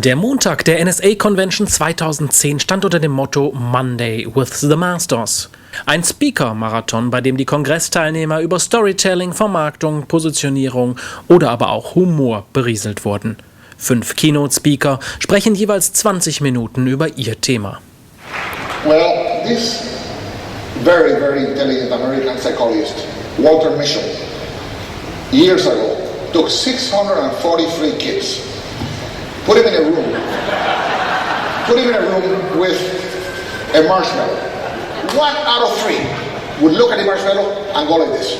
Der Montag der NSA Convention 2010 stand unter dem Motto Monday with the Masters. Ein Speaker-Marathon, bei dem die Kongressteilnehmer über Storytelling, Vermarktung, Positionierung oder aber auch Humor berieselt wurden. 5 Keynote-Speaker sprechen jeweils 20 Minuten über ihr Thema. Well, this very, very intelligent American psychologist, Walter Mischel, years ago, took 643 kids, put him in a room with a marshmallow. 1 out of 3 would look at the marshmallow and go like this.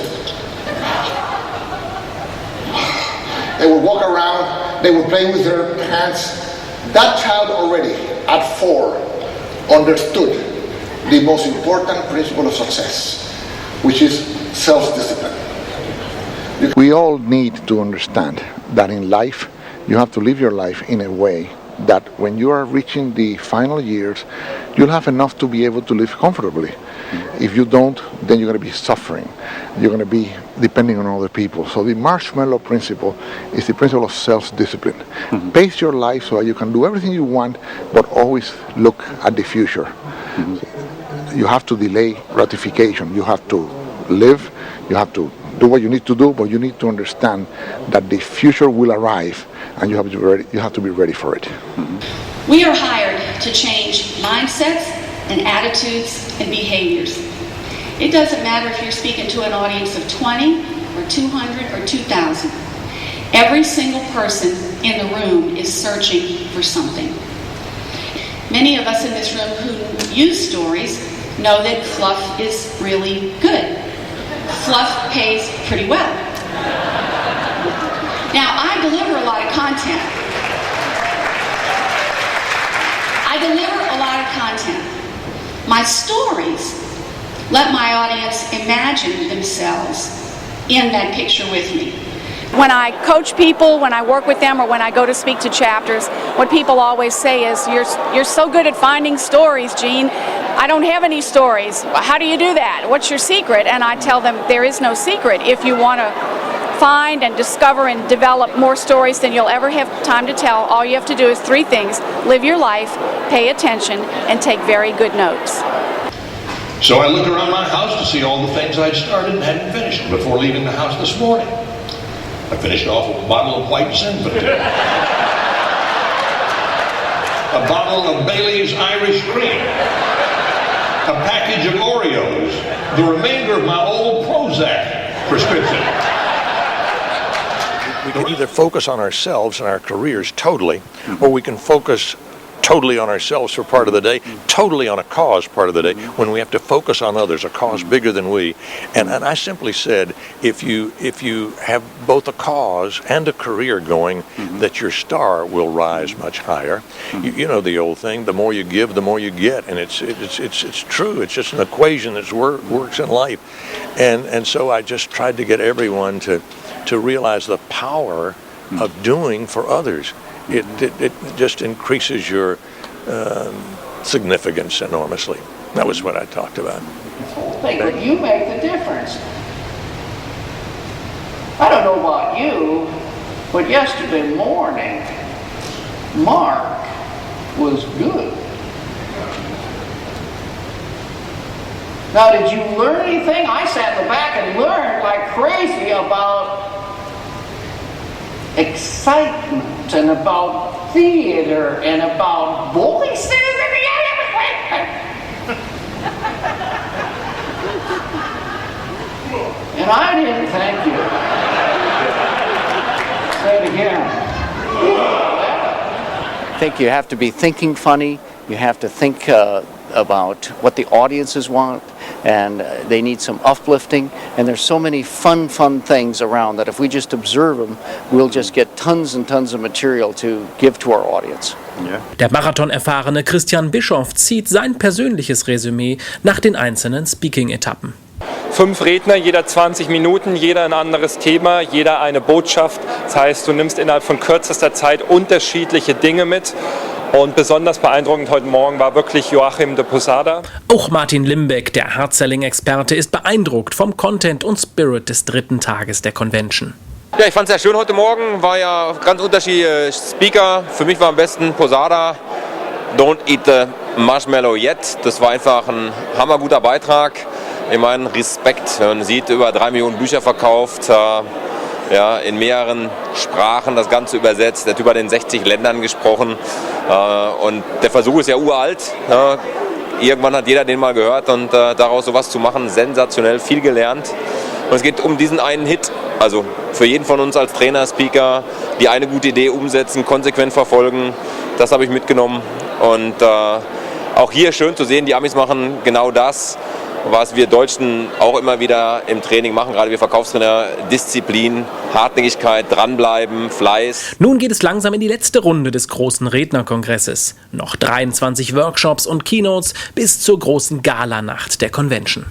They would walk around, they would play with their hands. That child already, at 4, understood the most important principle of success, which is self-discipline. We all need to understand that in life, you have to live your life in a way that when you are reaching the final years, you'll have enough to be able to live comfortably. If you don't, then you're going to be suffering. You're going to be depending on other people. So the marshmallow principle is the principle of self-discipline. Mm-hmm. Pace your life so that you can do everything you want, but always look at the future. Mm-hmm. You have to delay gratification. You have to live. You have to do what you need to do, but you need to understand that the future will arrive, and you have to be ready for it. Mm-hmm. We are hired to change mindsets and attitudes and behaviors. It doesn't matter if you're speaking to an audience of 20 or 200 or 2,000. Every single person in the room is searching for something. Many of us in this room who use stories know that fluff is really good. Fluff pays pretty well. Now, I deliver a lot of content. My stories let my audience imagine themselves in that picture with me. When I coach people, when I work with them, or when I go to speak to chapters, what people always say is, you're so good at finding stories, Gene. I don't have any stories. How do you do that? What's your secret? And I tell them there is no secret. If you want to find and discover and develop more stories than you'll ever have time to tell, all you have to do is 3 things. Live your life, pay attention, and take very good notes. So I looked around my house to see all the things I'd started and hadn't finished before leaving the house this morning. I finished off with a bottle of White Zinfandel, a bottle of Bailey's Irish Cream, a package of Oreos, the remainder of my old Prozac prescription. We can either focus on ourselves and our careers totally, or we can focus totally on ourselves for part of the day, totally on a cause part of the day, when we have to focus on others, a cause bigger than we. And I simply said, if you have both a cause and a career going, that your star will rise much higher. You know the old thing, the more you give, the more you get. And it's true. It's just an equation that works in life. And so I just tried to get everyone to realize the power of doing for others. It just increases your significance enormously. That was what I talked about. But you make the difference. I don't know about you, but yesterday morning, Mark was good. Now, did you learn anything? I sat in the back and learned like crazy about excitement and about theater and about voices and everything. And I didn't thank you. Say it again. I think you have to be thinking funny. You have to think about what the audiences want, and they need some uplifting, and there's so many fun things around that if we just observe them, we'll just get tons and tons of material to give to our audience. Der Marathon-erfahrene Christian Bischoff zieht sein persönliches Resümee nach den einzelnen Speaking-Etappen. 5 Redner, jeder 20 Minuten, jeder ein anderes Thema, jeder eine Botschaft. Das heißt, du nimmst innerhalb von kürzester Zeit unterschiedliche Dinge mit. Und besonders beeindruckend heute Morgen war wirklich Joachim de Posada. Auch Martin Limbeck, der Hard-Selling-Experte, ist beeindruckt vom Content und Spirit des 3. Tages der Convention. Ja, ich fand es sehr schön heute Morgen, war ja ganz unterschiedliche Speaker. Für mich war am besten Posada, Don't Eat the Marshmallow Yet. Das war einfach ein hammerguter Beitrag. Ich meine, Respekt, man sieht, über 3 Millionen Bücher verkauft, ja, in mehreren Sprachen das Ganze übersetzt. Der Typ hat in 60 Ländern gesprochen und der Versuch ist ja uralt. Ja. Irgendwann hat jeder den mal gehört und daraus sowas zu machen, sensationell viel gelernt. Und es geht um diesen einen Hit, also für jeden von uns als Trainer, Speaker, die eine gute Idee umsetzen, konsequent verfolgen, das habe ich mitgenommen. Und auch hier schön zu sehen, die Amis machen genau das, was wir Deutschen auch immer wieder im Training machen, gerade wir Verkaufstrainer: Disziplin, Hartnäckigkeit, dranbleiben, Fleiß. Nun geht es langsam in die letzte Runde des großen Rednerkongresses. Noch 23 Workshops und Keynotes bis zur großen Galanacht der Convention.